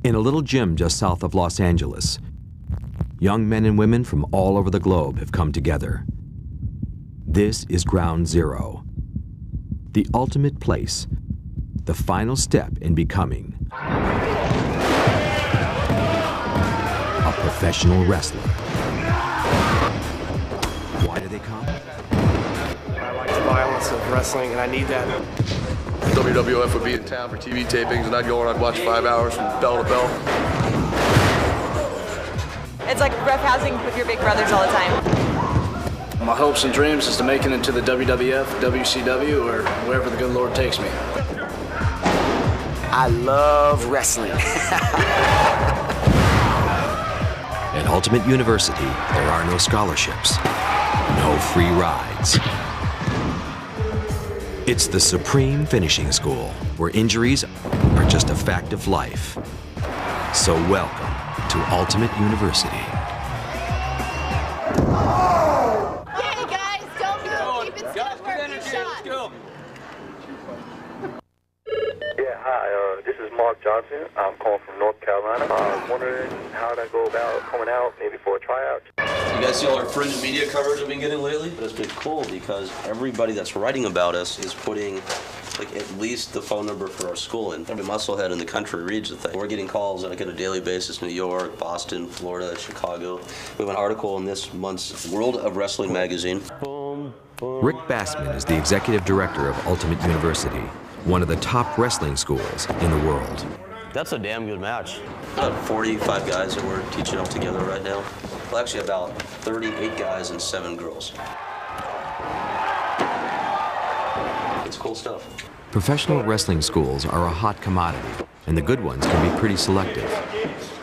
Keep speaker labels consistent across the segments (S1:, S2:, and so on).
S1: In a little gym just south of Los Angeles, young men and women from all over the globe have come together. This is ground zero, the ultimate place, the final step in becoming a professional wrestler. Why do they come?
S2: I like the violence of wrestling, and I need that.
S3: WWF would be in town for TV tapings, and I'd go and I'd watch 5 hours from bell to bell.
S4: It's like ref housing with your big brothers all the time.
S5: My hopes and dreams is to make it into the WWF, WCW, or wherever the good Lord takes me.
S2: I love wrestling.
S1: At Ultimate University, there are no scholarships, no free rides. It's the supreme finishing school, where injuries are just a fact of life. So welcome to Ultimate University.
S4: Hey guys, don't move. Keep it still for a few shots.
S6: Yeah, hi, this is Mark Johnson. I'm calling from North Carolina. I was wondering how would I go about coming out, maybe for a tryout.
S7: You guys see all our fringe media coverage we've been getting lately? But it's been cool because everybody that's writing about us is putting like at least the phone number for our school, and every musclehead in the country reads the thing. We're getting calls like on a daily basis, New York, Boston, Florida, Chicago. We have an article in this month's World of Wrestling magazine.
S1: Rick Bassman is the executive director of Ultimate University, one of the top wrestling schools in the world.
S7: That's a damn good match. About 45 guys that we're teaching all together right now. Well, actually about 38 guys and 7 girls. It's cool stuff.
S1: Professional wrestling schools are a hot commodity, and the good ones can be pretty selective.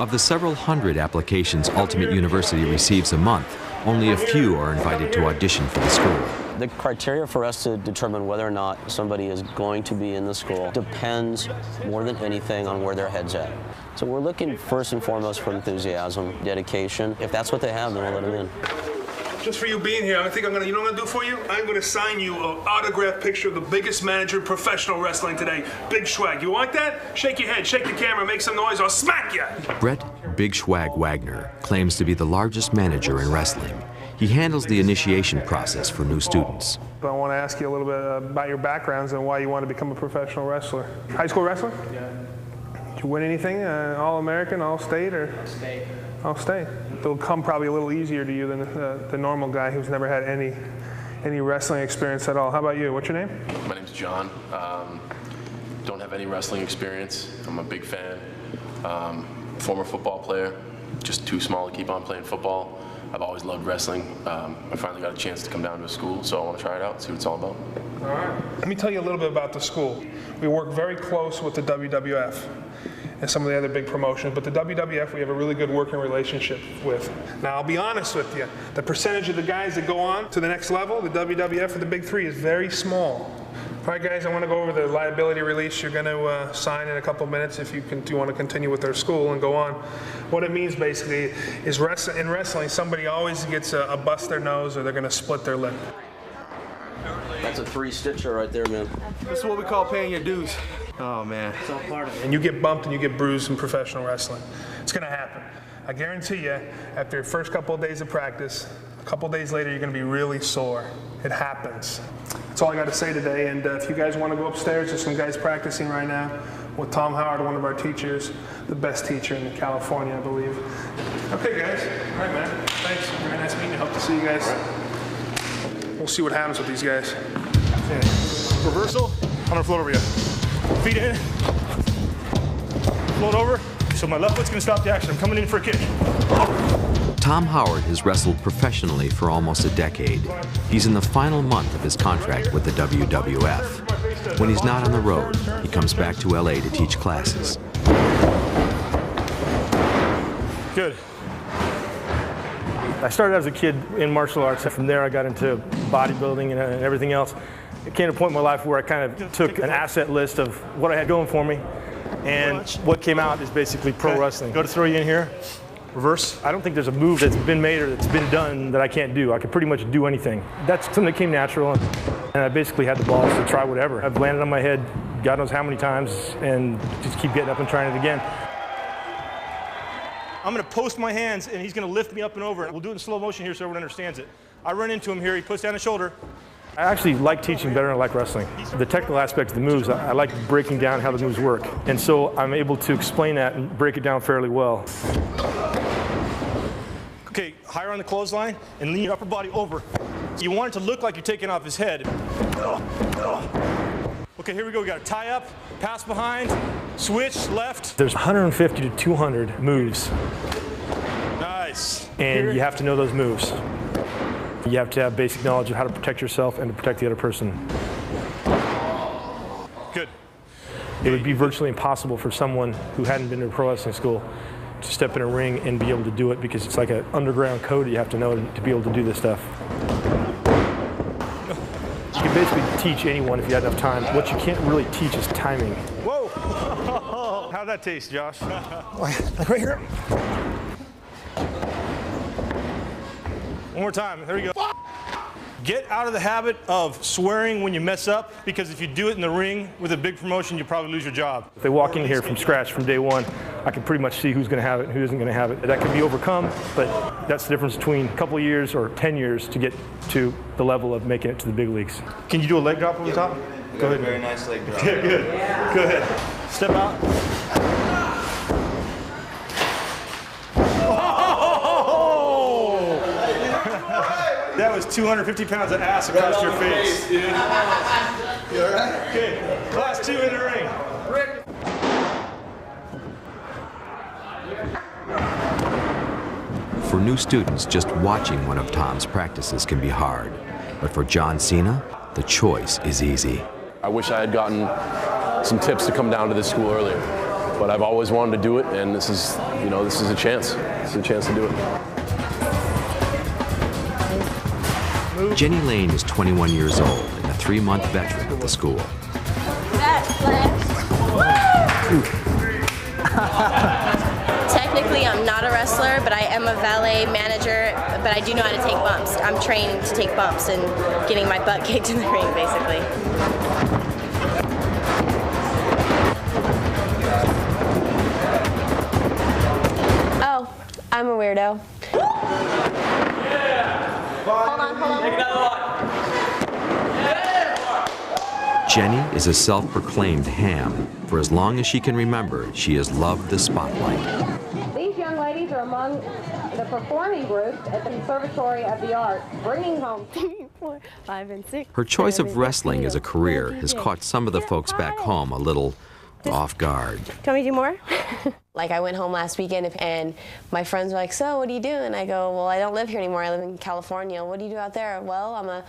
S1: Of the several hundred applications Ultimate University receives a month, only a few are invited to audition for the school.
S7: The criteria for us to determine whether or not somebody is going to be in the school depends more than anything on where their head's at. So we're looking first and foremost for enthusiasm, dedication. If that's what they have, then we'll let them in.
S8: Just for you being here, I think you know what I'm gonna do for you? I'm gonna sign you an autographed picture of the biggest manager in professional wrestling today, Big Schwag. You want that? Shake your head, shake the camera, make some noise, or I'll smack you!
S1: Brett Big Schwag Wagner claims to be the largest manager in wrestling. He handles the initiation process for new students.
S8: I want to ask you a little bit about your backgrounds and why you want to become a professional wrestler. High school wrestler?
S2: Yeah.
S8: Did you win anything? All-American, All-State, or?
S2: State.
S8: All-State. It'll come probably a little easier to you than the normal guy who's never had any wrestling experience at all. How about you? What's your name?
S9: My name's John. Don't have any wrestling experience. I'm a big fan. Former football player. Just too small to keep on playing football. I've always loved wrestling. I finally got a chance to come down to a school, so I want to try it out, see what it's all about.
S8: All right. Let me tell you a little bit about the school. We work very close with the WWF and some of the other big promotions, but the WWF we have a really good working relationship with. Now, I'll be honest with you, the percentage of the guys that go on to the next level, the WWF or the Big Three, is very small. All right, guys, I want to go over the liability release you're going to sign in a couple minutes if you want to continue with their school and go on. What it means basically is in wrestling, somebody always gets a bust their nose or they're going to split their lip.
S7: That's a 3-stitcher right there, man.
S2: This is what we call paying your dues. Oh, man. It's all part of it.
S8: And you get bumped and you get bruised in professional wrestling. It's going to happen. I guarantee you, after your first couple of days of practice, a couple of days later, you're going to be really sore. It happens. That's all I got to say today. And if you guys want to go upstairs, there's some guys practicing right now with Tom Howard, one of our teachers, the best teacher in California, I believe. Okay, guys. All right, man. Thanks. Very nice meeting you. Hope to see you guys. We'll see what happens with these guys.
S10: Yeah. Reversal. I'm going to float over you. Feet in. Float over. So my left foot's going to stop the action. I'm coming in for a kick.
S1: Tom Howard has wrestled professionally for almost a decade. He's in the final month of his contract with the WWF. When he's not on the road, he comes back to LA to teach classes.
S10: Good. I started as a kid in martial arts, and from there I got into bodybuilding and everything else. It came to a point in my life where I kind of took an asset list of what I had going for me, and what came out is basically pro wrestling. Go to throw you in here. Reverse. I don't think there's a move that's been made or that's been done that I can't do. I can pretty much do anything. That's something that came natural, and I basically had the balls to try whatever. I've landed on my head God knows how many times and just keep getting up and trying it again. I'm gonna post my hands and he's gonna lift me up and over. We'll do it in slow motion here so everyone understands it. I run into him here, he puts down his shoulder. I actually like teaching better than I like wrestling. The technical aspect of the moves, I like breaking down how the moves work. And so I'm able to explain that and break it down fairly well. Okay, higher on the clothesline and lean your upper body over. You want it to look like you're taking off his head. Okay, here we go. We got a tie up, pass behind, switch, left. There's 150 to 200 moves. Nice. And you have to know those moves. You have to have basic knowledge of how to protect yourself and to protect the other person. Good. It would be virtually impossible for someone who hadn't been to a pro wrestling school to step in a ring and be able to do it because it's like an underground code you have to know to be able to do this stuff. You can basically teach anyone if you had enough time. What you can't really teach is timing. Whoa! How'd that taste, Josh? Like right here. One more time, there we go. Get out of the habit of swearing when you mess up, because if you do it in the ring with a big promotion, you probably lose your job. If they walk in here from scratch from day one, I can pretty much see who's going to have it and who isn't going to have it. That can be overcome, but that's the difference between a couple of years or 10 years to get to the level of making it to the big leagues. Can you do a leg drop over the top? Go ahead.
S11: Very nice leg drop.
S10: Good, good. Yeah. Go ahead. Step out. That was 250 pounds of ass across your face. Dude. You all right? Okay, class 2 in the ring.
S1: For new students, just watching one of Tom's practices can be hard. But for John Cena, the choice is easy.
S9: I wish I had gotten some tips to come down to this school earlier. But I've always wanted to do it, and this is a chance. This is a chance to do it.
S1: Jenny Lane is 21 years old and a 3-month veteran of the school.
S12: Technically, I'm not a wrestler, but I am a valet manager, but I do know how to take bumps. I'm trained to take bumps and getting my butt kicked in the ring, basically. Oh, I'm a weirdo. Hold on. Take another one.
S1: Jenny is a self-proclaimed ham. For as long as she can remember, she has loved the spotlight.
S13: These young ladies are among the performing groups at the Conservatory of the Arts, bringing home 3, 4, 5, and 6.
S1: Her choice of wrestling as a career has caught some of the folks back home a little off guard.
S12: Can we do more? Like, I went home last weekend and my friends were like, so what do you do? And I go, well, I don't live here anymore. I live in California. What do you do out there? Well, I'm a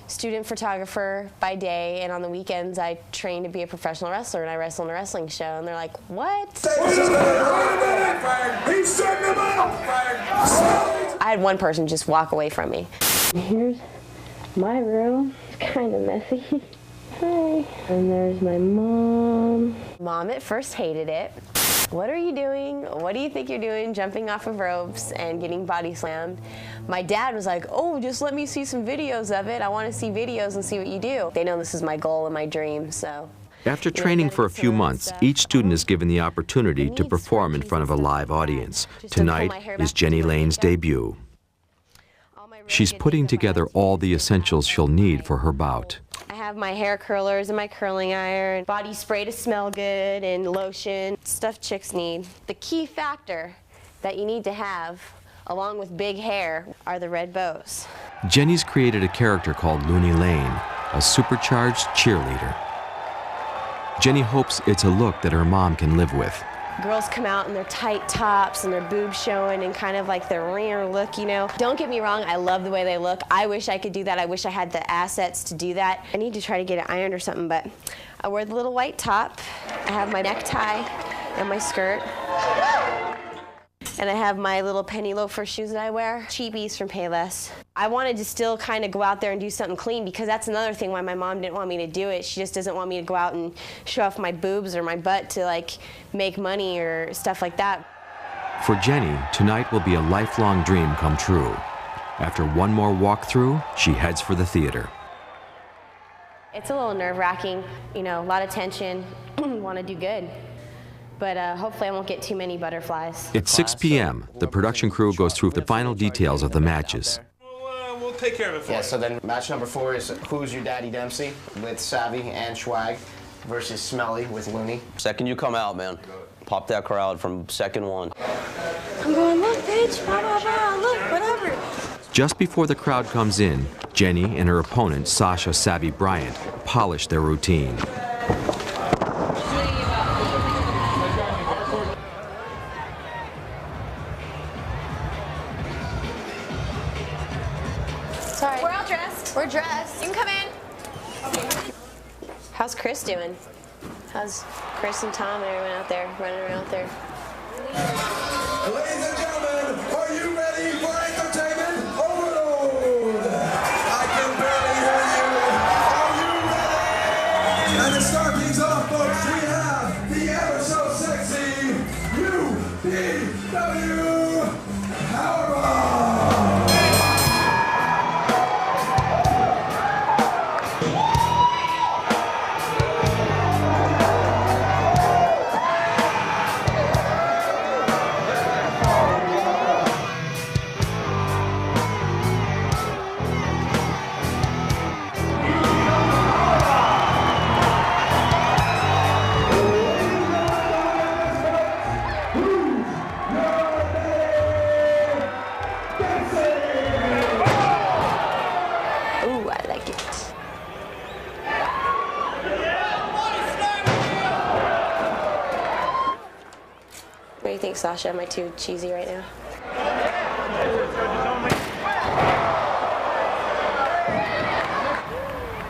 S12: student photographer by day, and on the weekends I train to be a professional wrestler, and I wrestle in a wrestling show. And they're like, what? I had one person just walk away from me. Here's my room. It's kind of messy. Hi. And there's my mom. Mom at first hated it. What are you doing? What do you think you're doing? Jumping off of ropes and getting body slammed. My dad was like, oh, just let me see some videos of it. I want to see videos and see what you do. They know this is my goal and my dream, so.
S1: After training for a few months, each student is given the opportunity to perform in front of a live audience. Tonight is Jenny Lane's debut. She's putting together all the essentials she'll need for her bout.
S12: I have my hair curlers and my curling iron, body spray to smell good, and lotion, stuff chicks need. The key factor that you need to have, along with big hair, are the red bows.
S1: Jenny's created a character called Looney Lane, a supercharged cheerleader. Jenny hopes it's a look that her mom can live with.
S12: Girls come out in their tight tops and their boobs showing and kind of like their rear look, you know. Don't get me wrong, I love the way they look. I wish I could do that. I wish I had the assets to do that. I need to try to get it ironed or something, but I wear the little white top. I have my necktie and my skirt. And I have my little penny loafer shoes that I wear, cheapies from Payless. I wanted to still kind of go out there and do something clean, because that's another thing why my mom didn't want me to do it. She just doesn't want me to go out and show off my boobs or my butt to like make money or stuff like that.
S1: For Jenny, tonight will be a lifelong dream come true. After one more walkthrough, she heads for the theater.
S12: It's a little nerve-wracking, you know, a lot of tension, want to do good. but hopefully I won't get too many butterflies.
S1: It's 6 p.m. The production crew goes through the final details of the matches.
S8: We'll take care of it for you.
S11: Yeah, so then match number 4 is Who's Your Daddy Dempsey with Savvy and Schwag versus Smelly with Looney.
S7: Second you come out, man, pop that crowd from second one.
S12: I'm going, look, bitch, blah, blah, blah, look, whatever.
S1: Just before the crowd comes in, Jenny and her opponent, Sasha Savvy Bryant, polish their routine.
S12: Sorry.
S4: We're all dressed.
S12: We're dressed.
S4: You can come in.
S12: How's Chris doing? How's Chris and Tom and everyone out there running around out there?
S14: Ladies and gentlemen, are you ready for entertainment overload? I can barely hear you. Are you ready? And to start things off, folks, we have the ever so sexy UPW Powerbomb.
S12: Ooh, I like it. What do you think, Sasha? Am I too cheesy right now?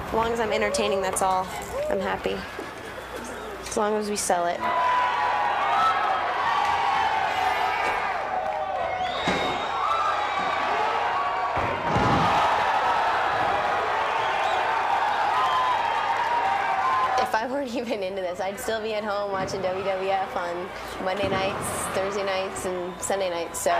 S12: As long as I'm entertaining, that's all. I'm happy. As long as we sell it. If I weren't even into this, I'd still be at home watching WWF on Monday nights, Thursday nights, and Sunday nights, so.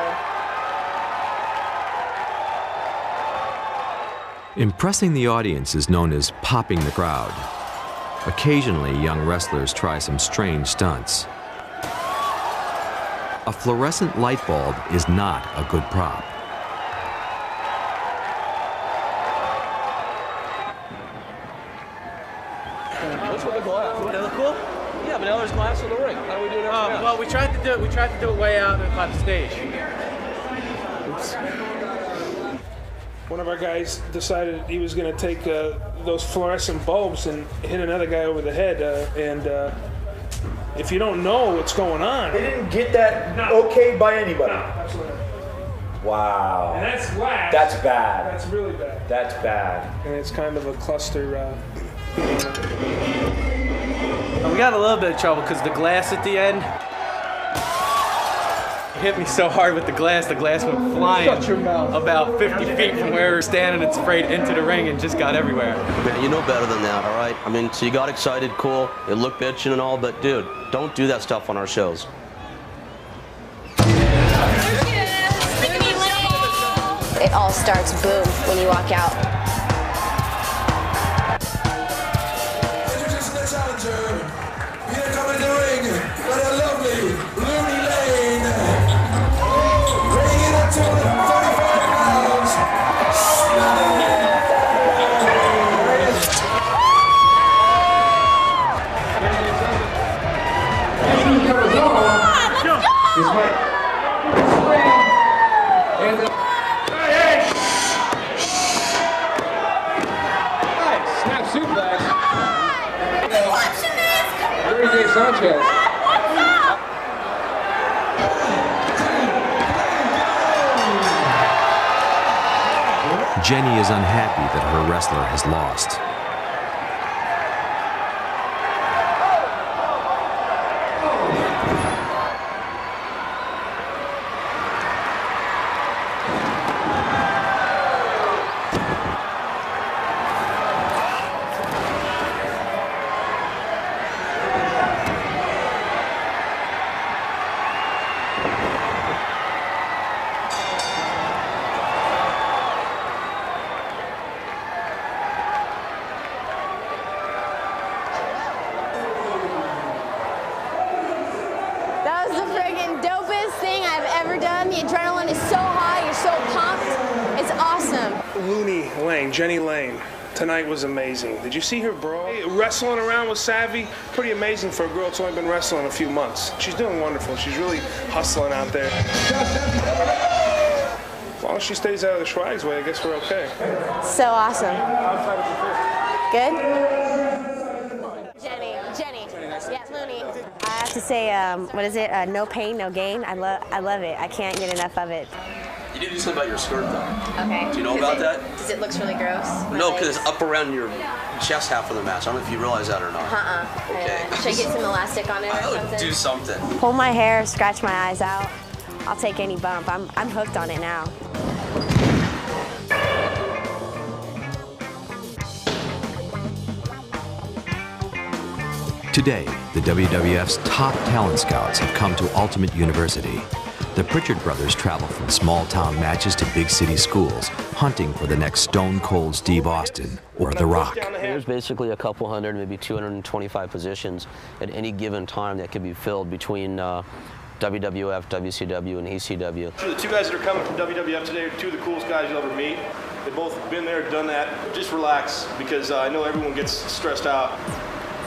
S1: Impressing the audience is known as popping the crowd. Occasionally, young wrestlers try some strange stunts. A fluorescent light bulb is not a good prop.
S15: What's with the glass? They look cool? Yeah, but now there's glass in the ring. How do we do it? Well, we tried to do it. We tried to do it way out by the stage.
S8: Oops. One of our guys decided he was going to take those fluorescent bulbs and hit another guy over the head. If you don't know what's going on,
S16: They didn't get that okay by anybody.
S8: No, absolutely not.
S16: Wow.
S8: And that's flash.
S16: That's bad.
S8: That's really bad.
S16: That's bad.
S8: And it's kind of a cluster.
S15: We got a little bit of trouble because the glass at the end hit me so hard with the glass went flying about 50 feet from where we were standing and sprayed into the ring and just got everywhere.
S7: Man, you know better than that, all right? I mean, so you got excited, cool, it looked bitchin' and all, but dude, don't do that stuff on our shows.
S12: It all starts boom when you walk out.
S14: Introducing the challenger. Here coming the ring, but a lovely Looney Lane. Weighing in at 235 pounds.
S15: Snap suplex. Sanchez.
S1: Jenny is unhappy that her wrestler has lost.
S8: Looney Lane, Jenny Lane, tonight was amazing. Did you see her brawl? Wrestling around with Savvy, pretty amazing for a girl that's only been wrestling a few months. She's doing wonderful. She's really hustling out there. As long as she stays out of the Schwag's way, I guess we're okay.
S12: So awesome. Good? Jenny. Yeah, Looney. I have to say, what is it? No pain, no gain. I love it. I can't get enough of it.
S7: You did do something about your skirt, though.
S12: Okay.
S7: Do you know about that?
S12: Because it looks really gross.
S7: No, because it's up around your chest half of the match. I don't know if you realize that or not. Okay.
S12: Should I get some elastic on it or something?
S7: Do something.
S12: Pull my hair, scratch my eyes out. I'll take any bump. I'm hooked on it now.
S1: Today, the WWF's top talent scouts have come to Ultimate University. The Pritchard brothers travel from small-town matches to big city schools, hunting for the next Stone Cold Steve Austin or The Rock.
S7: There's basically a couple hundred, maybe 225 positions at any given time that can be filled between WWF, WCW, and ECW.
S17: The two guys that are coming from WWF today are two of the coolest guys you'll ever meet. They've both been there, done that. Just relax, because I know everyone gets stressed out.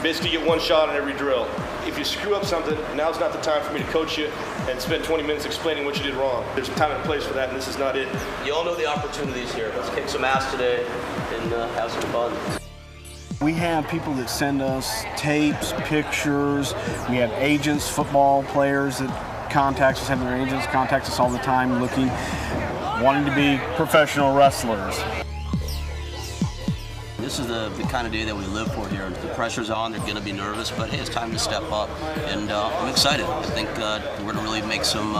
S17: Basically, you get one shot on every drill. If you screw up something, now's not the time for me to coach you and spend 20 minutes explaining what you did wrong. There's a time and place for that, and this is not it.
S7: You all know the opportunities here. Let's kick some ass today and have some fun.
S18: We have people that send us tapes, pictures. We have agents, football players that contact us, have their agents contact us all the time wanting to be professional wrestlers.
S7: This is the kind of day that we live for here. The pressure's on, they're going to be nervous, but hey, it's time to step up. And I'm excited. I think we're going to really make some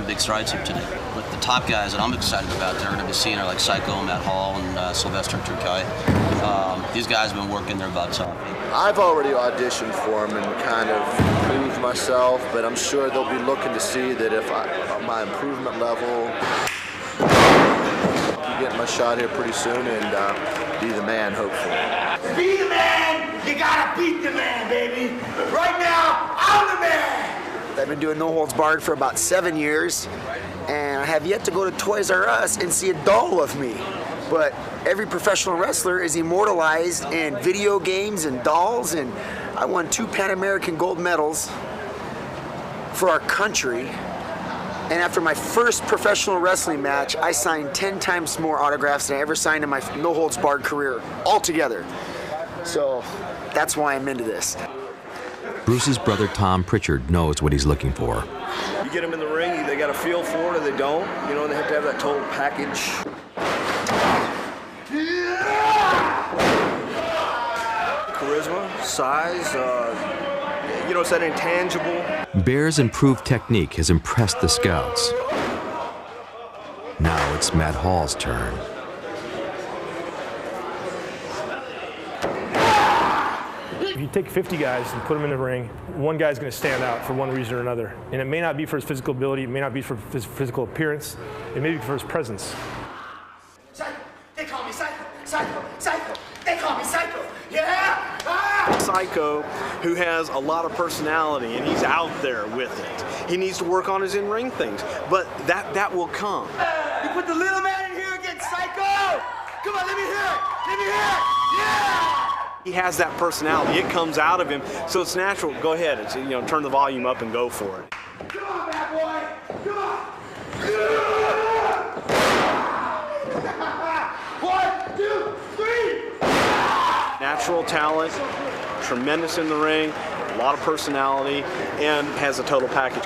S7: big strides here today. But the top guys that I'm excited about, they're going to be seeing are like Psycho, Matt Hall, and Sylvester Turkai. These guys have been working their butts off.
S3: I've already auditioned for them and kind of proved myself, but I'm sure they'll be looking to see that if my improvement level, I'm getting my shot here pretty soon and be the man, hopefully.
S14: Be the man, you gotta beat the man, baby. Right now, I'm the man.
S19: I've been doing No Holds Barred for about 7 years, and I have yet to go to Toys R Us and see a doll of me. But every professional wrestler is immortalized in video games and dolls, and I won 2 Pan American gold medals for our country. And after my first professional wrestling match, I signed 10 times more autographs than I ever signed in my No Holds Barred career, altogether. So that's why I'm into this.
S1: Bruce's brother Tom Pritchard knows what he's looking for.
S17: You get them in the ring, they got a feel for it or they don't. You know, they have to have that total package. Charisma, size, you know, it's that intangible.
S1: Bear's improved technique has impressed the scouts. Now it's Matt Hall's turn.
S10: If you take 50 guys and put them in the ring, one guy's going to stand out for one reason or another. And it may not be for his physical ability, it may not be for his physical appearance, it may be for his presence.
S14: Psycho, they call me Psycho, Psycho, Psycho. They call me Psycho, yeah?
S17: Psycho, who has a lot of personality and he's out there with it. He needs to work on his in-ring things, but that will come.
S14: You put the little man in here against Psycho! Come on, let me hear it! Let me hear it! Yeah!
S17: He has that personality. It comes out of him, so it's natural. Go ahead, you know, turn the volume up and go for it.
S14: Come on, bad boy! Come on! 1, 2, 3!
S17: Natural talent, tremendous in the ring, a lot of personality, and has a total package.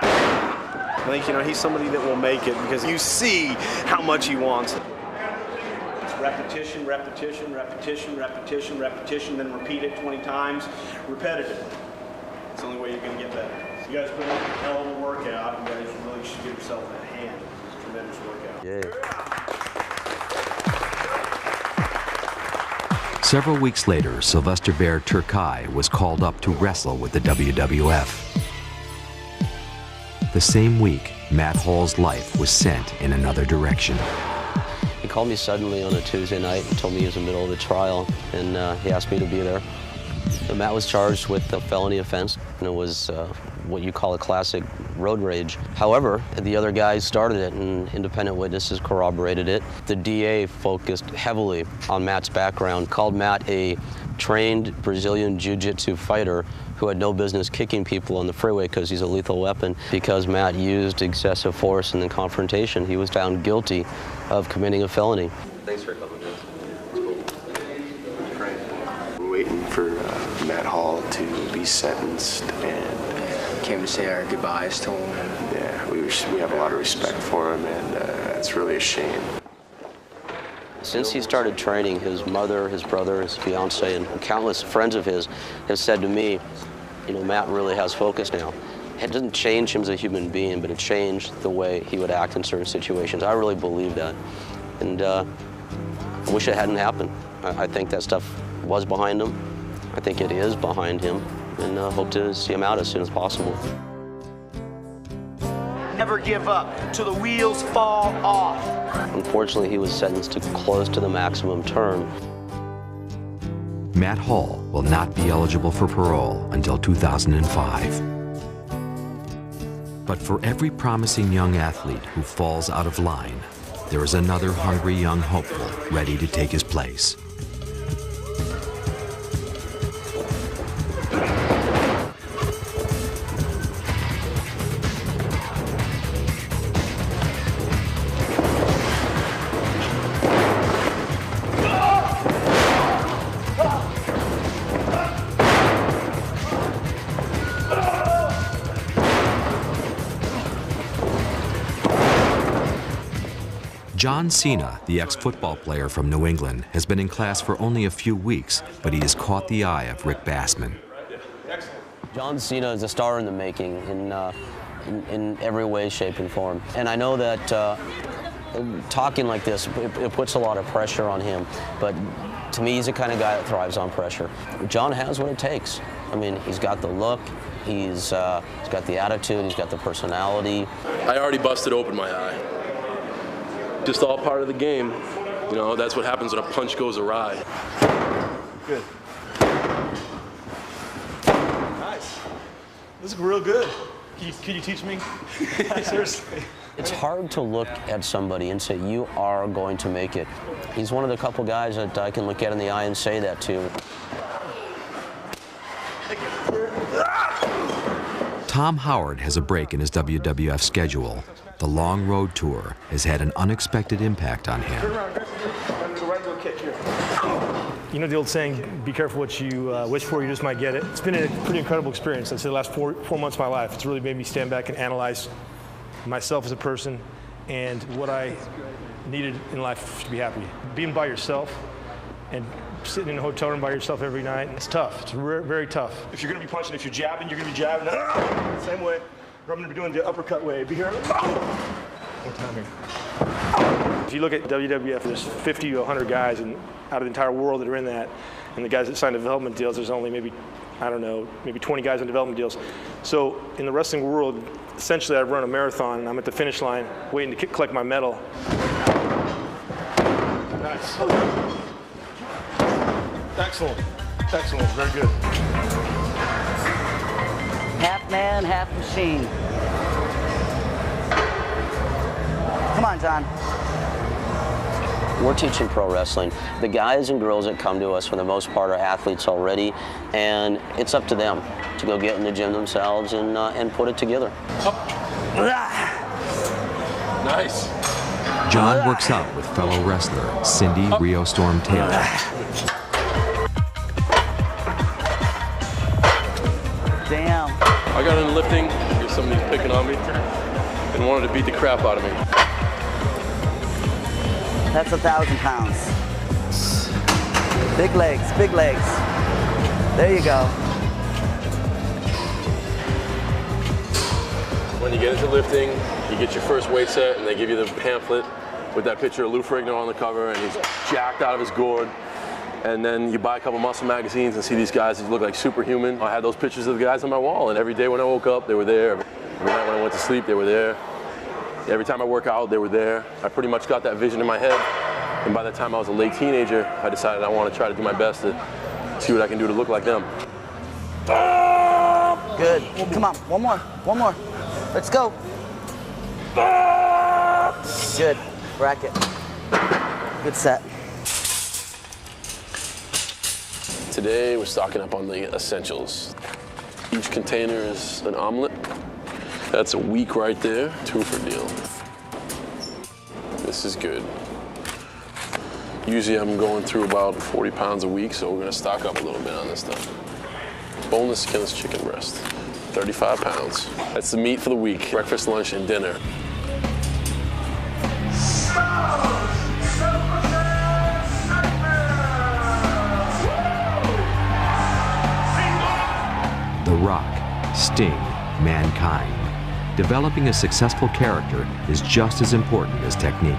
S17: I think, you know, he's somebody that will make it because you see how much he wants it. Repetition, repetition, repetition, repetition, repetition, then repeat it 20 times, repetitively. It's the only way you're going to get better. You guys put in a hell of a workout. You guys really should give yourself a hand. It's a tremendous workout.
S7: Yeah.
S1: Several weeks later, Sylvester Bear Turkai was called up to wrestle with the WWF. The same week, Matt Hall's life was sent in another direction.
S7: He called me suddenly on a Tuesday night and told me he was in the middle of a trial, and he asked me to be there. And Matt was charged with a felony offense, and it was what you call a classic road rage. However, the other guys started it and independent witnesses corroborated it. The DA focused heavily on Matt's background, called Matt a trained Brazilian jiu-jitsu fighter who had no business kicking people on the freeway because he's a lethal weapon. Because Matt used excessive force in the confrontation, he was found guilty of committing a felony. Thanks for coming, guys.
S20: We're waiting for Matt Hall to be sentenced, and
S11: came to say our goodbyes to him.
S20: Yeah, we have a lot of respect for him, and it's really a shame.
S7: Since he started training, his mother, his brother, his fiance, and countless friends of his have said to me, you know, Matt really has focus now. It doesn't change him as a human being, but it changed the way he would act in certain situations. I really believe that. And I wish it hadn't happened. I think that stuff was behind him. I think it is behind him, and hope to see him out as soon as possible.
S21: Never give up till the wheels fall off.
S7: Unfortunately, he was sentenced to close to the maximum term.
S1: Matt Hall will not be eligible for parole until 2005. But for every promising young athlete who falls out of line, there is another hungry young hopeful ready to take his place. John Cena, the ex-football player from New England, has been in class for only a few weeks, but he has caught the eye of Rick Bassman.
S7: John Cena is a star in the making in every way, shape, and form. And I know that talking like this, it puts a lot of pressure on him, but to me, he's the kind of guy that thrives on pressure. John has what it takes. I mean, he's got the look, he's got the attitude, he's got the personality.
S9: I already busted open my eye. Just all part of the game. You know, that's what happens when a punch goes awry.
S10: Good. Nice. This is real good. Can you teach me? Seriously.
S7: It's hard to look at somebody and say, you are going to make it. He's one of the couple guys that I can look at in the eye and say that to.
S1: Tom Howard has a break in his WWF schedule. The long road tour has had an unexpected impact on him.
S10: You know the old saying, be careful what you wish for, you just might get it. It's been a pretty incredible experience. I'd say the last four months of my life. It's really made me stand back and analyze myself as a person and what I needed in life to be happy. Being by yourself and sitting in a hotel room by yourself every night, it's tough. It's very tough. If you're going to be punching, if you're jabbing, you're going to be jabbing. Same way. I'm going to be doing the uppercut way. Be here. One time here. If you look at WWF, there's 50 to 100 guys out of the entire world that are in that. And the guys that sign development deals, there's only maybe, I don't know, maybe 20 guys on development deals. So in the wrestling world, essentially I run a marathon and I'm at the finish line waiting to collect my medal. Nice. Excellent. Excellent. Very good.
S22: Half man, half machine. Come on, John.
S7: We're teaching pro wrestling. The guys and girls that come to us, for the most part, are athletes already, and it's up to them to go get in the gym themselves and put it together.
S9: Nice.
S1: John works out with fellow wrestler Cindy Rio Storm Taylor.
S22: Damn.
S9: I got into lifting because somebody's picking on me and wanted to beat the crap out of me.
S22: That's 1,000 pounds. Big legs, big legs. There you go.
S9: When you get into lifting, you get your first weight set and they give you the pamphlet with that picture of Lou Ferrigno on the cover and he's jacked out of his gourd. And then you buy a couple muscle magazines and see these guys that look like superhuman. I had those pictures of the guys on my wall, and every day when I woke up, they were there. Every night when I went to sleep, they were there. Every time I work out, they were there. I pretty much got that vision in my head. And by the time I was a late teenager, I decided I want to try to do my best to see what I can do to look like them.
S22: Good. Come on, one more. Let's go. Good. Bracket. Good set.
S9: Today we're stocking up on the essentials. Each container is an omelet. That's a week right there. 2 for a deal. This is good. Usually I'm going through about 40 pounds a week, so we're gonna stock up a little bit on this stuff. Boneless skinless chicken breast, 35 pounds. That's the meat for the week. Breakfast, lunch, and dinner.
S1: The Rock, Sting, Mankind. Developing a successful character is just as important as technique.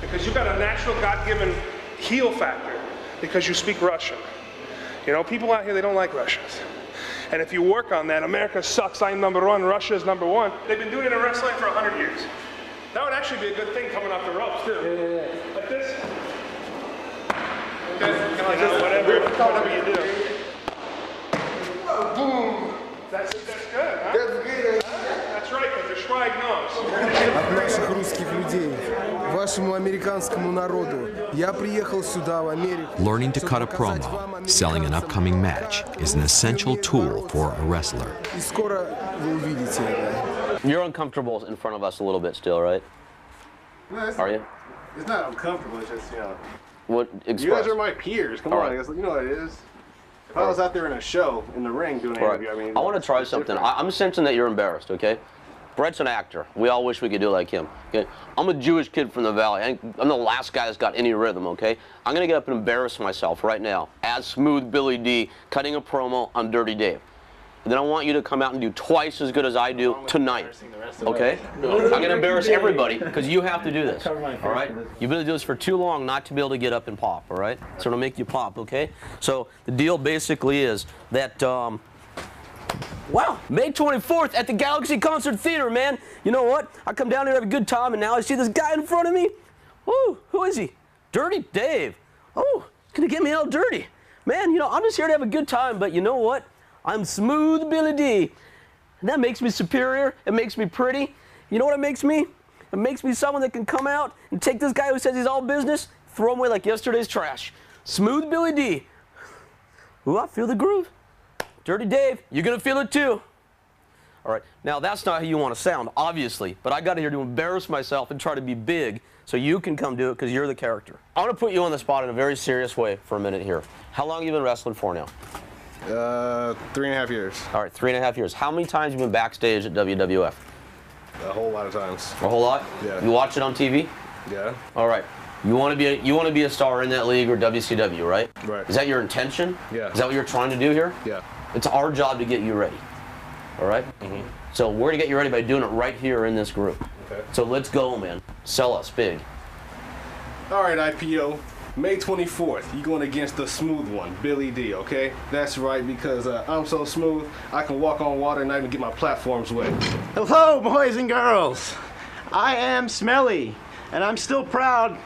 S8: Because you got a natural God-given heel factor because you speak Russian. You know, people out here, they don't like Russians. And if you work on that, America sucks, I'm number one, Russia is number one. They've been doing it in wrestling for 100 years. That would actually be a good thing coming off the ropes, too. Yeah. Like this. Okay, you know, whatever you do. Boom. That's good, huh? That's good. That's right, because the Schweig knows.
S5: От наших русских людей, вашему американскому народу, я приехал сюда, в Америку.
S1: Learning to cut a promo, selling an upcoming match, is an essential tool for a wrestler.
S5: И скоро вы увидите это.
S7: You're uncomfortable in front of us a little bit still, right?
S17: No,
S7: Are you?
S17: It's not uncomfortable, it's just, you know.
S7: What,
S17: express. You guys are my peers, come on,
S7: Right.
S17: I guess, you know what it is. If I was out there in a show, in the ring, doing an
S7: Right.
S17: interview, I mean...
S7: I want to try something. I'm sensing that you're embarrassed, okay? Brett's an actor. We all wish we could do like him, okay? I'm a Jewish kid from the Valley. I'm the last guy that's got any rhythm, okay? I'm going to get up and embarrass myself right now as Smooth Billy D cutting a promo on Dirty Dave. And then I want you to come out and do twice as good as I do tonight, okay? I'm going to embarrass everybody because you have to do this, all right? You've been doing this for too long not to be able to get up and pop, all right? So it'll make you pop, okay? So the deal basically is that, wow, May 24th at the Galaxy Concert Theater, man. You know what? I come down here, have a good time, and now I see this guy in front of me. Woo, who is he? Dirty Dave. Oh, he's gonna get me all dirty. Man, you know, I'm just here to have a good time, but you know what? I'm Smooth Billy D. And that makes me superior. It makes me pretty. You know what it makes me? It makes me someone that can come out and take this guy who says he's all business, throw him away like yesterday's trash. Smooth Billy D. Ooh, I feel the groove. Dirty Dave, you're gonna feel it too. All right, now that's not how you want to sound, obviously, but I got here to embarrass myself and try to be big so you can come do it because you're the character. I want to put you on the spot in a very serious way for a minute here. How long have you been wrestling for now?
S17: 3.5 years.
S7: All right, 3.5 years. How many times have you been backstage at WWF?
S17: A whole lot of times.
S7: A whole lot?
S17: Yeah.
S7: You watch it on TV?
S17: Yeah.
S7: All right. You want to be a star in that league or WCW, right?
S17: Right.
S7: Is that your intention?
S17: Yeah.
S7: Is that what you're trying to do here?
S17: Yeah.
S7: It's our job to get you ready. All right? Mm-hmm. So we're going to get you ready by doing it right here in this group.
S17: Okay.
S7: So let's go, man. Sell us big.
S17: All right, IPO. May 24th, you're going against the smooth one, Billy D, okay? That's right, because I'm so smooth, I can walk on water and not even get my platforms wet.
S21: Hello, boys and girls. I am Smelly, and I'm still proud.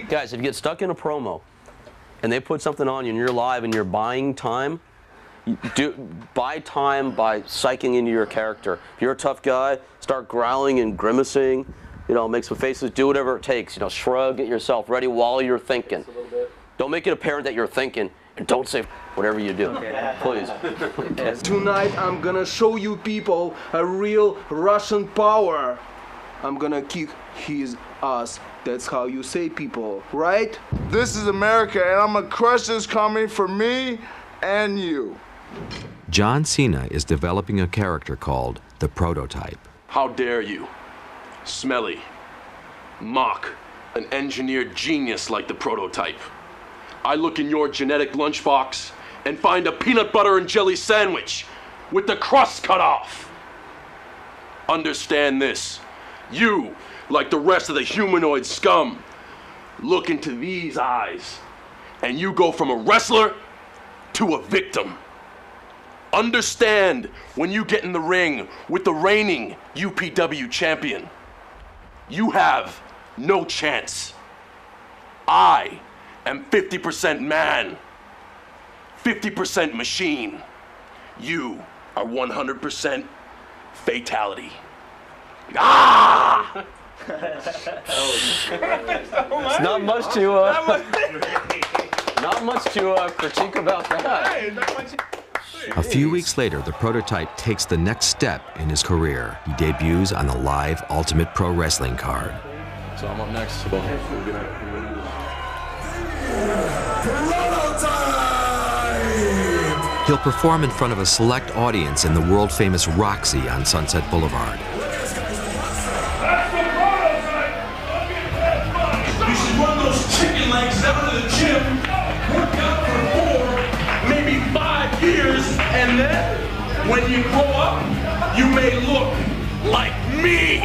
S7: Guys, if you get stuck in a promo and they put something on you and you're live and you're buying time, buy time by psyching into your character. If you're a tough guy, start growling and grimacing. You know, make some faces, do whatever it takes. You know, shrug, get yourself ready while you're thinking. Don't make it apparent that you're thinking, and don't say whatever you do. Please.
S5: Tonight I'm gonna show you people a real Russian power. I'm gonna kick his ass. That's how you say people, right?
S3: This is America, and I'm gonna crush this coming for me and you.
S1: John Cena is developing a character called the Prototype.
S9: How dare you? Smelly. Mock an engineered genius like the Prototype. I look in your genetic lunchbox and find a peanut butter and jelly sandwich with the crust cut off. Understand this. You, like the rest of the humanoid scum, look into these eyes and you go from a wrestler to a victim. Understand when you get in the ring with the reigning UPW champion. You have no chance. I am 50% man, 50% machine. You are 100% fatality. Ah!
S7: It's not much to critique about that.
S1: A few weeks later, the prototype takes the next step in his career. He debuts on the live Ultimate Pro Wrestling card.
S9: So I'm up next.
S1: He'll perform in front of a select audience in the world-famous Roxy on Sunset Boulevard.
S14: You should run those chicken legs down to the gym, work out for 4, maybe 5 years, and then, when you grow up, you may look like me.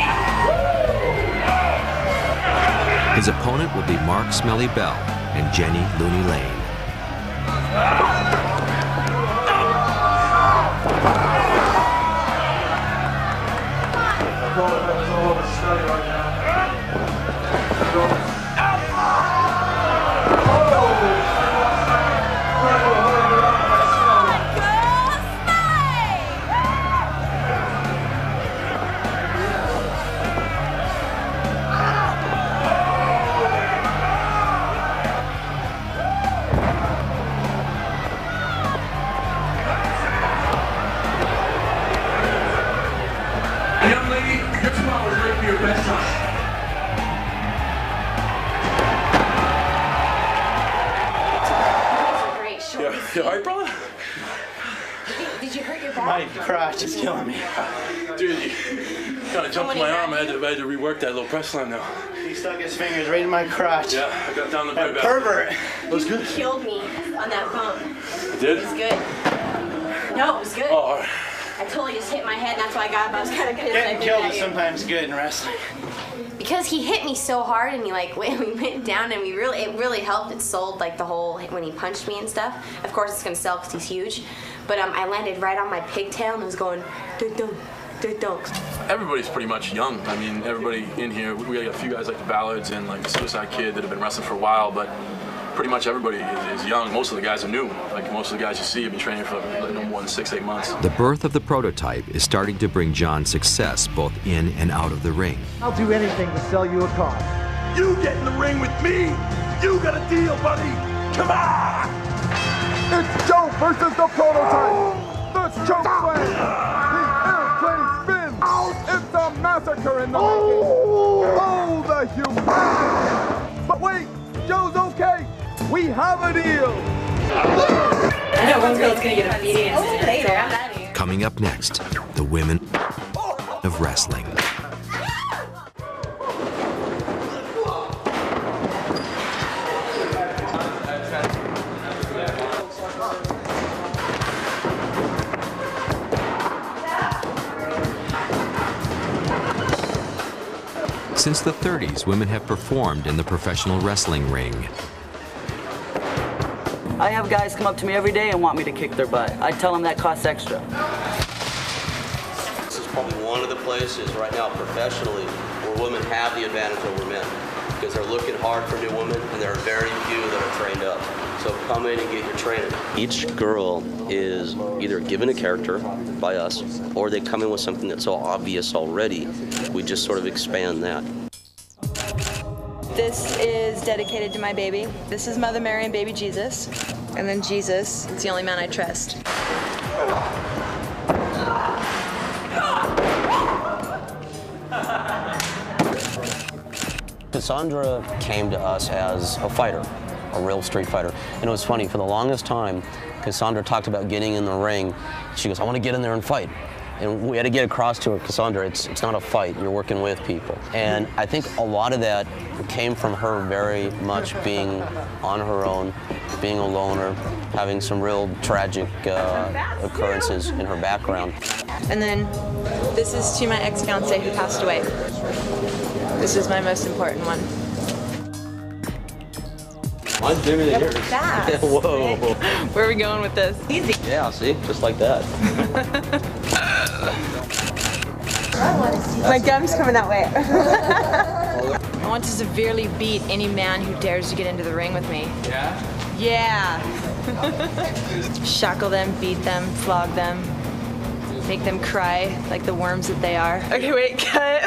S1: His opponent will be Mark Smelly Bell and Jenny Looney Lane.
S14: Young lady, your tomorrow is ready for your best shot.
S9: You alright, brother?
S4: Did you hurt your back?
S21: My crotch is killing me.
S9: Dude, you kind of jumped my arm. I had to rework that little press line now.
S21: He stuck his fingers right in my crotch.
S9: Yeah, I got down the
S21: That
S9: very back.
S21: pervert.
S9: That was good.
S4: Killed me on that bump.
S9: I did?
S4: It was good. No, it was good.
S9: Oh, all right.
S4: I totally just hit my head, and that's why I got up. I was kind of pissed.
S21: Getting
S4: I
S21: killed
S4: at
S21: is
S4: you.
S21: sometimes good in wrestling.
S4: Because he hit me so hard, and he we went down, and it really helped. It sold like the whole when he punched me and stuff. Of course, it's gonna sell because he's huge. But I landed right on my pigtail, and it was going dunk.
S9: Everybody's pretty much young. I mean, everybody in here, we got a few guys like the Ballards and like the Suicide Kid that have been wrestling for a while, but pretty much everybody is young. Most of the guys are new. Like most of the guys you see have been training for like no more than 6-8 months.
S1: The birth of the prototype is starting to bring John success both in and out of the ring.
S16: I'll do anything to sell you a car.
S14: You get in the ring with me. You got a deal, buddy. Come on.
S2: It's Joe versus the prototype. The choke slam. The airplane spin. It's a massacre in the making. Oh, the humanity. But wait, Joe's okay. We have a deal.
S4: I know one girl's gonna get a beating.
S1: Coming up next, the women of wrestling. Since the 30s, women have performed in the professional wrestling ring.
S22: I have guys come up to me every day and want me to kick their butt. I tell them that costs extra.
S7: This is probably one of the places right now professionally where women have the advantage over men because they're looking hard for new women and there are very few that are trained up. So come in and get your training. Each girl is either given a character by us or they come in with something that's so obvious already. We just sort of expand that.
S6: This is dedicated to my baby. This is Mother Mary and baby Jesus. And then Jesus, it's the only man I trust.
S7: Cassandra came to us as a fighter, a real street fighter. And it was funny, for the longest time, Cassandra talked about getting in the ring. She goes, I want to get in there and fight. And we had to get across to her, Cassandra, it's not a fight, you're working with people. And I think a lot of that came from her very much being on her own, being a loner, having some real tragic occurrences in her background.
S6: And then this is to my ex-fiance who passed away. This is my most important one.
S7: Mine's bigger than yours.
S6: Fast.
S7: Whoa.
S6: Where are we going with this? Easy.
S7: Yeah, see, just like that.
S6: My gum's coming that way. I want to severely beat any man who dares to get into the ring with me.
S15: Yeah?
S6: Yeah. Shackle them, beat them, flog them, make them cry like the worms that they are. Okay, wait, cut.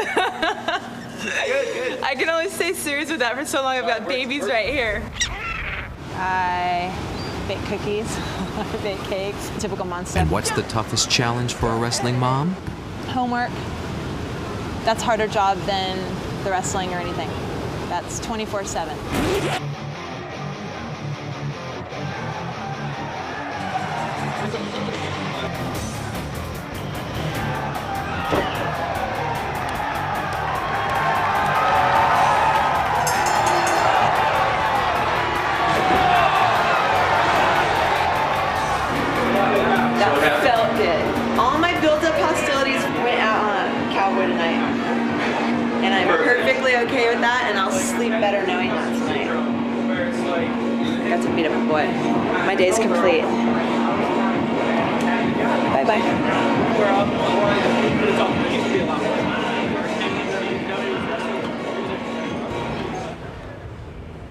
S6: Good. I can only stay serious with that for so long. I've got babies right here. I bake cookies, I bake cakes, typical mom stuff.
S1: And what's the toughest challenge for a wrestling mom?
S6: Homework. That's a harder job than the wrestling or anything. That's 24/7. That felt good. All my built-up hostilities went out on a cowboy tonight. And I'm perfectly okay with that, and I'll sleep better knowing that tonight. I got to beat up a boy. My day's complete. Bye-bye.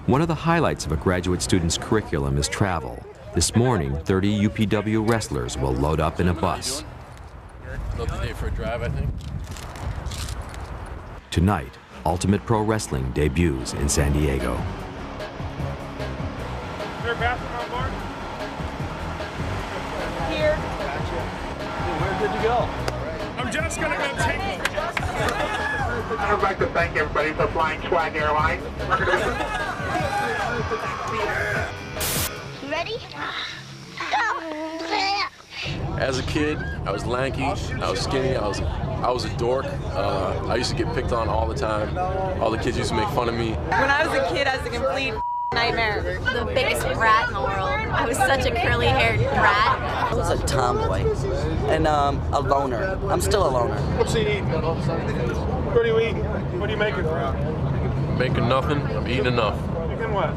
S1: One of the highlights of a graduate student's curriculum is travel. This morning, 30 UPW wrestlers will load up in a bus.
S9: Love the day for a drive, I think.
S1: Tonight, Ultimate Pro Wrestling debuts in San Diego.
S8: Is there a bathroom on board?
S6: Here.
S15: We're good to go.
S8: I'm just gonna go take.
S12: I would like to thank everybody for flying Swag Airlines.
S13: Ready?
S9: As a kid, I was lanky, I was skinny, I was a dork. I used to get picked on all the time. All the kids used to make fun of me.
S6: When I was a kid, I was a complete nightmare.
S4: The biggest brat in the world. I was such a curly-haired brat.
S22: I was a tomboy and a loner. I'm still a loner.
S8: What's he eating? What are you eating? What are you making for him?
S9: Making nothing, I'm eating enough.
S8: Making what?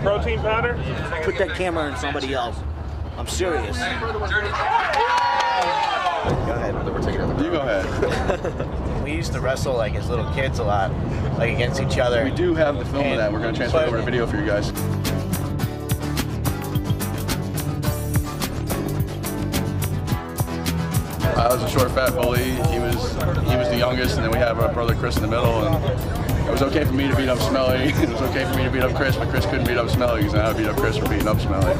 S8: Protein powder?
S21: Put that camera on somebody else. I'm serious.
S9: Go ahead. You go ahead.
S21: We used to wrestle like as little kids a lot, like against each other.
S9: We do have the film of that. We're going to transfer it over to video for you guys. I was a short, fat bully. He was the youngest, and then we have our brother Chris in the middle. And it was okay for me to beat up Smelly. It was okay for me to beat up Chris, but Chris couldn't beat up Smelly because I would beat up Chris for beating up Smelly.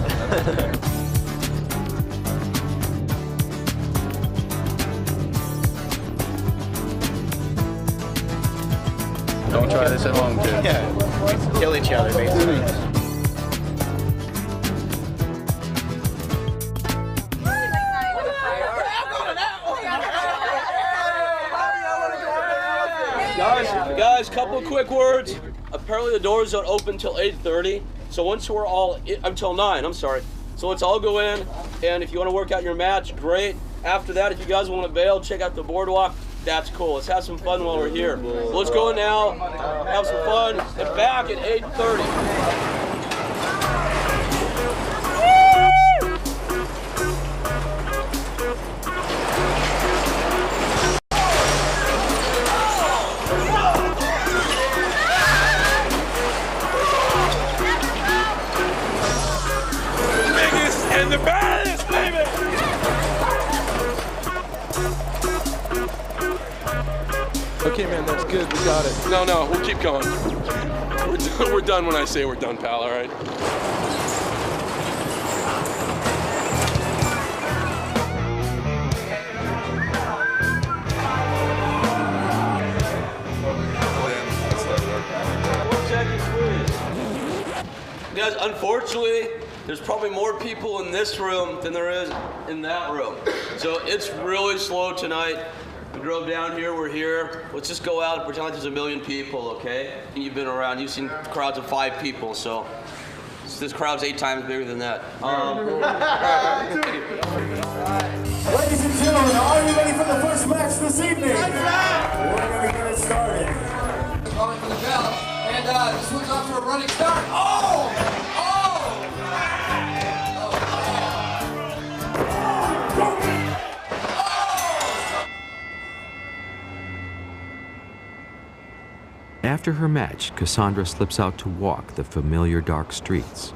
S9: Don't try this at home, kids.
S21: Yeah, we kill each other basically.
S15: Guys, couple of quick words. Apparently the doors don't open until 8:30. So once we're all, until 9, I'm sorry. So let's all go in, and if you want to work out your match, great. After that, if you guys want to bail, check out the boardwalk, that's cool. Let's have some fun while we're here. So let's go in now, have some fun, and back at 8:30.
S14: And the baddest, baby!
S9: Okay, man, that's good. We got it.
S14: No, we'll keep going. We're done when I say we're done, pal, all right?
S15: Guys, unfortunately, there's probably more people in this room than there is in that room. So it's really slow tonight. We drove down here, we're here. Let's just go out and pretend like there's a million people, okay? And you've been around, you've seen crowds of 5 people, so this crowd's 8 times bigger than that.
S23: Ladies and gentlemen, are you ready for the first match this evening? We're going to get it started.
S24: Calling for the bell, and this one's off to a running start. Oh!
S1: After her match, Cassandra slips out to walk the familiar dark streets.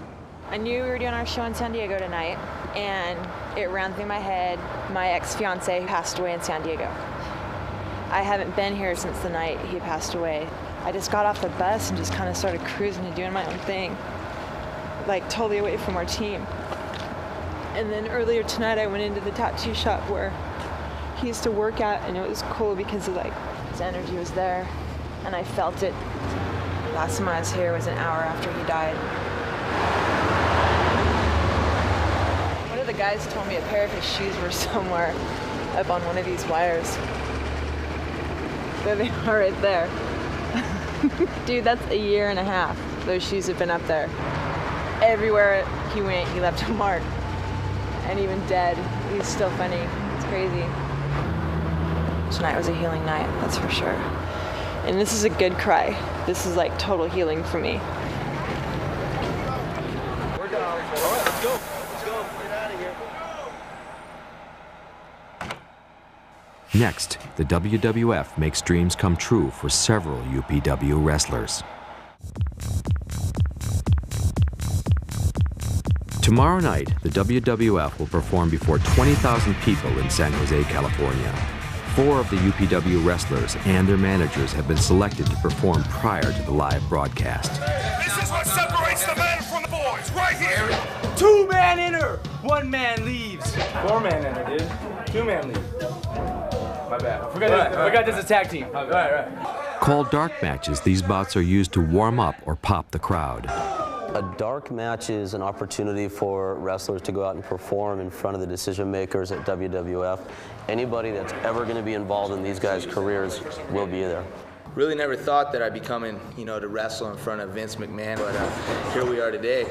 S11: I knew we were doing our show in San Diego tonight, and it ran through my head. My ex-fiance passed away in San Diego. I haven't been here since the night he passed away. I just got off the bus and just kind of started cruising and doing my own thing, like totally away from our team. And then earlier tonight I went into the tattoo shop where he used to work at, and it was cool because of, like, his energy was there, and I felt it. Last time I was here was an hour after he died. One of the guys told me a pair of his shoes were somewhere up on one of these wires. There they are right there. Dude, that's a year and a half. Those shoes have been up there. Everywhere he went, he left a mark. And even dead, he's still funny. It's crazy. Tonight was a healing night, that's for sure. And this is a good cry. This is like total healing for me.
S15: We're done. All right, let's go. Let's go. Get out of here.
S1: Next, the WWF makes dreams come true for several UPW wrestlers. Tomorrow night, the WWF will perform before 20,000 people in San Jose, California. 4 of the UPW wrestlers and their managers have been selected to perform prior to the live broadcast.
S14: This is what separates the men from the boys, right here.
S13: 2-man enter, 1-man leaves. 4-man enter, dude. 2-man leaves. My bad. I forgot this is a tag team. Right.
S1: Called dark matches, these bouts are used to warm up or pop the crowd.
S7: A dark match is an opportunity for wrestlers to go out and perform in front of the decision makers at WWF. Anybody that's ever going to be involved in these guys' careers will be there.
S18: Really never thought that I'd be coming, to wrestle in front of Vince McMahon, but here we are today.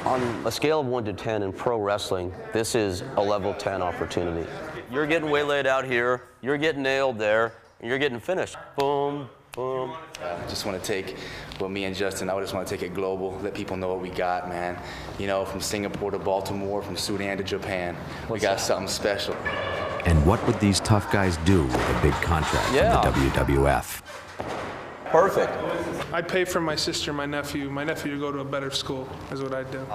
S7: On a scale of 1 to 10 in pro wrestling, this is a level 10 opportunity. You're getting waylaid out here, you're getting nailed there, and you're getting finished. Boom, boom.
S18: I just want to take, me and Justin, I just want to take it global, let people know what we got, man. From Singapore to Baltimore, from Sudan to Japan, we got something special.
S1: And what would these tough guys do with a big contract from the WWF?
S7: Perfect.
S8: I'd pay for my sister and my nephew to go to a better school, is what I'd do.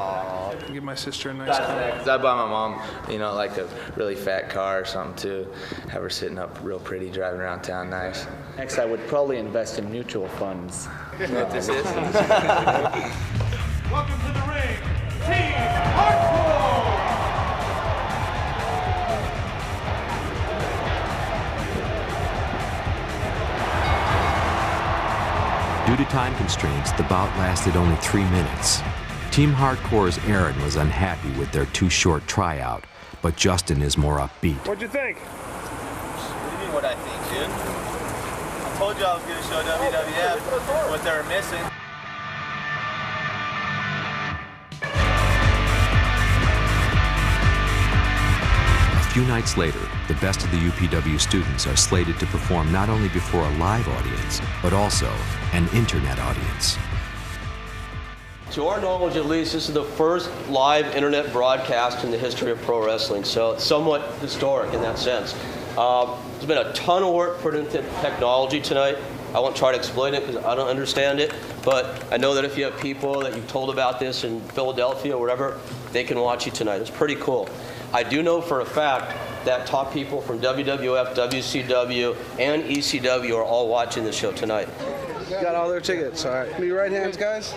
S8: Give my sister a nice car.
S18: I'd buy my mom, like a really fat car or something too. Have her sitting up real pretty, driving around town nice.
S19: Next, I would probably invest in mutual funds.
S18: What this is.
S14: Welcome to the ring, Team Hardcore!
S1: Due to time constraints, the bout lasted only 3 minutes. Team Hardcore's Aaron was unhappy with their too short tryout, but Justin is more upbeat.
S8: What'd you think?
S19: What do you mean what I think, dude? I told you I was going to show WWF what they were missing.
S1: A few nights later, the best of the UPW students are slated to perform not only before a live audience, but also an internet audience.
S7: To our knowledge, at least, this is the first live internet broadcast in the history of pro wrestling, so it's somewhat historic in that sense. There's been a ton of work put into technology tonight. I won't try to explain it because I don't understand it, but I know that if you have people that you've told about this in Philadelphia or wherever, they can watch you tonight. It's pretty cool. I do know for a fact that top people from WWF, WCW, and ECW are all watching the show tonight.
S5: Got all their tickets, all right. Be right hands, guys.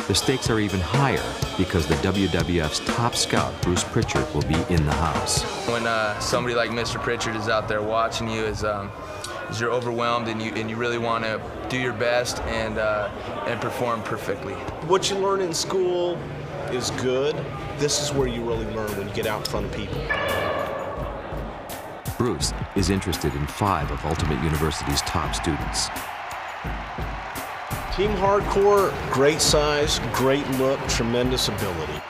S1: The stakes are even higher because the WWF's top scout, Bruce Pritchard, will be in the house.
S18: When somebody like Mr. Pritchard is out there watching you, is you're overwhelmed and you really want to do your best and perform perfectly.
S25: What you learn in school is good. This is where you really learn when you get out in front of people.
S1: Bruce is interested in 5 of Ultimate University's top students.
S25: Team Hardcore, great size, great look, tremendous ability.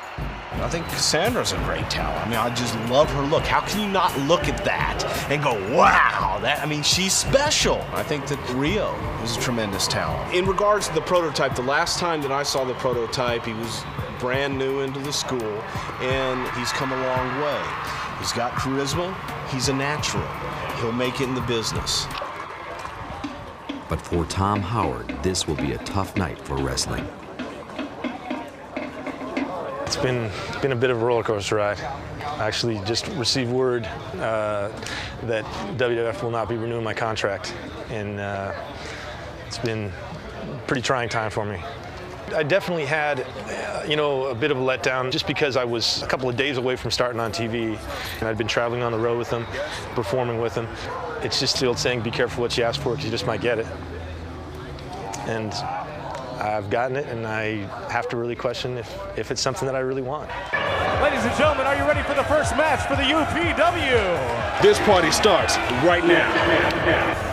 S25: I think Cassandra's a great talent. I mean, I just love her look. How can you not look at that and go, wow, she's special. I think that Rio is a tremendous talent. In regards to the prototype, the last time that I saw the prototype, he was brand new into the school, and he's come a long way. He's got charisma, he's a natural. He'll make it in the business.
S1: But for Tom Howard, this will be a tough night for wrestling.
S3: It's been a bit of a roller coaster ride. I actually just received word that WWF will not be renewing my contract, and it's been a pretty trying time for me. I definitely had, a bit of a letdown just because I was a couple of days away from starting on TV, and I'd been traveling on the road with them, performing with them. It's just the old saying, be careful what you ask for because you just might get it. And I've gotten it, and I have to really question if it's something that I really want.
S23: Ladies and gentlemen, are you ready for the first match for the UPW?
S25: This party starts right now.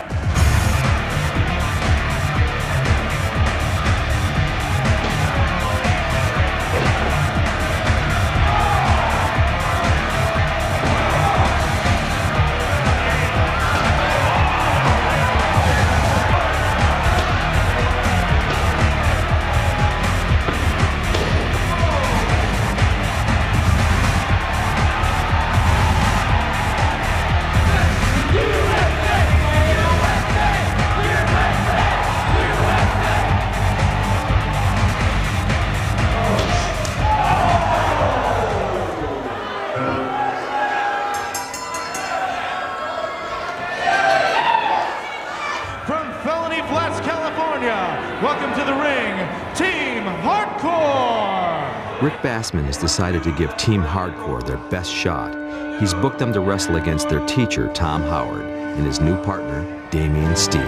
S23: Welcome to the ring, Team Hardcore!
S1: Rick Bassman has decided to give Team Hardcore their best shot. He's booked them to wrestle against their teacher, Tom Howard, and his new partner, Damian Steele.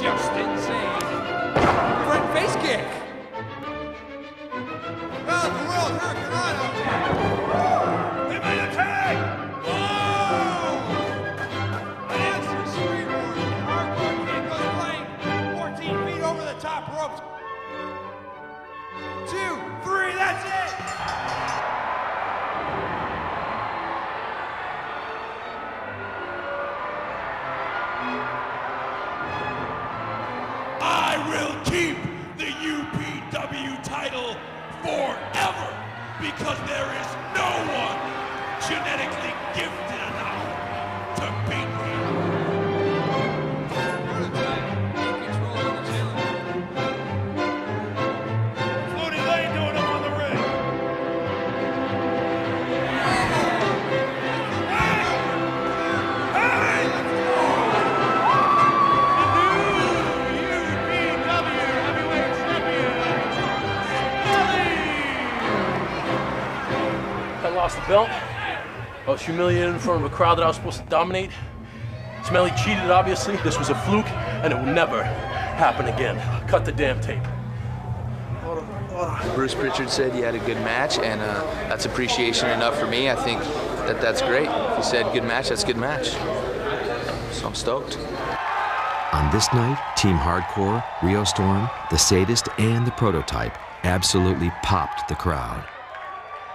S23: Just insane. Front face kick. They made a tag! Whoa! An answer springboard. Hardcore kid goes flying 14 feet over the top ropes. 2, 3, that's it!
S14: I will keep the UPW title forever because there is no one genetically gifted enough to beat me. Floaty Lane doing up on the ring.
S13: I lost the belt. I was humiliated in front of a crowd that I was supposed to dominate. Smelly cheated, obviously. This was a fluke, and it will never happen again. Cut the damn tape.
S18: Bruce Pritchard said you had a good match, and that's appreciation enough for me. I think that's great. If he said good match, that's a good match. So I'm stoked.
S1: On this night, Team Hardcore, Rio Storm, the Sadist, and the Prototype absolutely popped the crowd.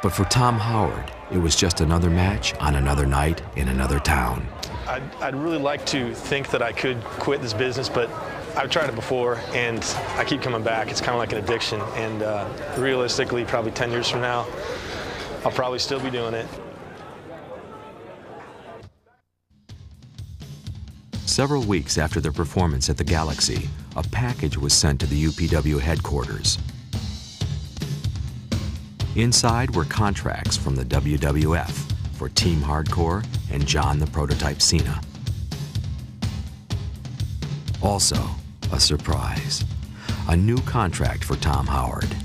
S1: But for Tom Howard, it was just another match on another night in another town.
S3: I'd really like to think that I could quit this business, but I've tried it before, and I keep coming back. It's kind of like an addiction, and realistically, probably 10 years from now, I'll probably still be doing it.
S1: Several weeks after their performance at the Galaxy, a package was sent to the UPW headquarters. Inside were contracts from the WWF for Team Hardcore and John the Prototype Cena. Also, a surprise, a new contract for Tom Howard.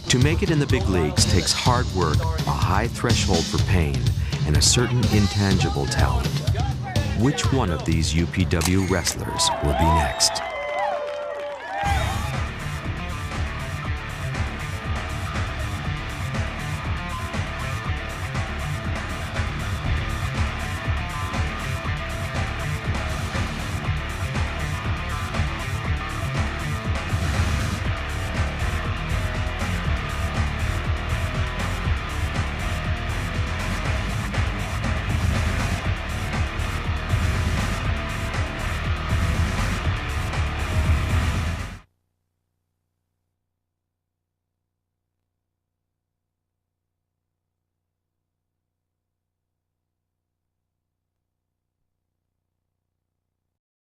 S1: To make it in the big leagues takes hard work, a high threshold for pain, and a certain intangible talent. Which one of these UPW wrestlers will be next?